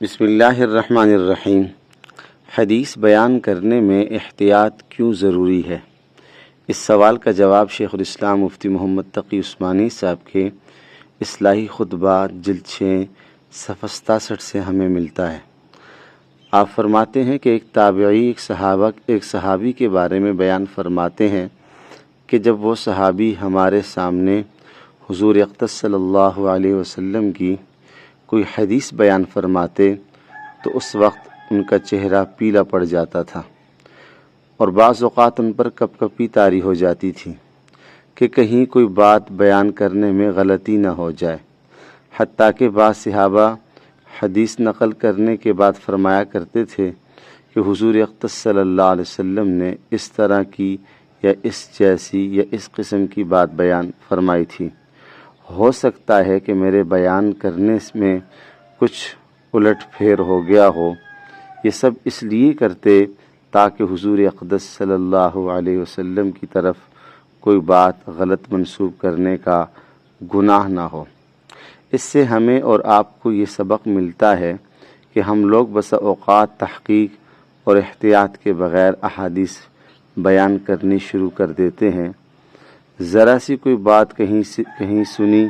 بسم اللہ الرحمن الرحیم۔ حدیث بیان کرنے میں احتیاط کیوں ضروری ہے؟ اس سوال کا جواب شیخ الاسلام مفتی محمد تقی عثمانی صاحب کے اصلاحی خطبات جلد 6 صفحہ 67 سے ہمیں ملتا ہے۔ آپ فرماتے ہیں کہ ایک تابعی ایک صحابی کے بارے میں بیان فرماتے ہیں کہ جب وہ صحابی ہمارے سامنے حضور اقدس صلی اللہ علیہ وسلم کی کوئی حدیث بیان فرماتے تو اس وقت ان کا چہرہ پیلا پڑ جاتا تھا اور بعض اوقات ان پر کپ کپی طاری ہو جاتی تھی کہ کہیں کوئی بات بیان کرنے میں غلطی نہ ہو جائے۔ حتیٰ کہ بعض صحابہ حدیث نقل کرنے کے بعد فرمایا کرتے تھے کہ حضور اقدس صلی اللہ علیہ وسلم نے اس طرح کی یا اس جیسی یا اس قسم کی بات بیان فرمائی تھی۔ ہو سکتا ہے کہ میرے بیان کرنے میں کچھ الٹ پھیر ہو گیا ہو۔ یہ سب اس لیے کرتے تاکہ حضور اقدس صلی اللہ علیہ وسلم کی طرف کوئی بات غلط منسوب کرنے کا گناہ نہ ہو۔ اس سے ہمیں اور آپ کو یہ سبق ملتا ہے کہ ہم لوگ بسا اوقات تحقیق اور احتیاط کے بغیر احادیث بیان کرنی شروع کر دیتے ہیں۔ ذرا سی کوئی بات کہیں سنی،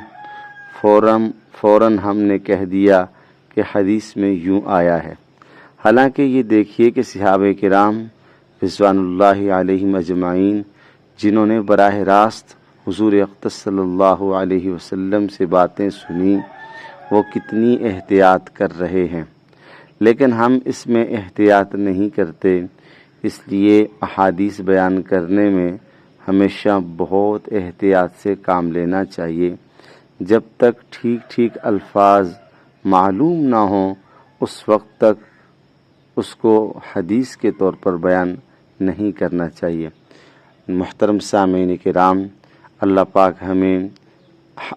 فوراً ہم نے کہہ دیا کہ حدیث میں یوں آیا ہے۔ حالانکہ یہ دیکھیے کہ صحابہ کرام رضوان اللہ علیہم اجمعین جنہوں نے براہ راست حضور اقدس صلی اللہ علیہ وسلم سے باتیں سنی، وہ کتنی احتیاط کر رہے ہیں، لیکن ہم اس میں احتیاط نہیں کرتے۔ اس لیے احادیث بیان کرنے میں ہمیشہ بہت احتیاط سے کام لینا چاہیے۔ جب تک ٹھیک الفاظ معلوم نہ ہوں اس وقت تک اس کو حدیث کے طور پر بیان نہیں کرنا چاہیے۔ محترم سامعین کرام، اللہ پاک ہمیں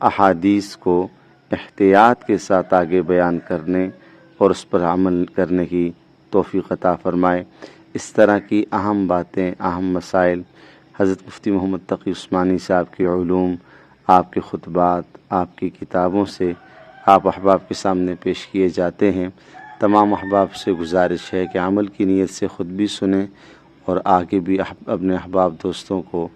احادیث کو احتیاط کے ساتھ آگے بیان کرنے اور اس پر عمل کرنے کی توفیق عطا فرمائے۔ اس طرح کی اہم باتیں، اہم مسائل حضرت مفتی محمد تقی عثمانی صاحب کے علوم، آپ کے خطبات، آپ کی کتابوں سے آپ احباب کے سامنے پیش کیے جاتے ہیں۔ تمام احباب سے گزارش ہے کہ عمل کی نیت سے خود بھی سنیں اور آگے بھی اپنے احباب دوستوں کو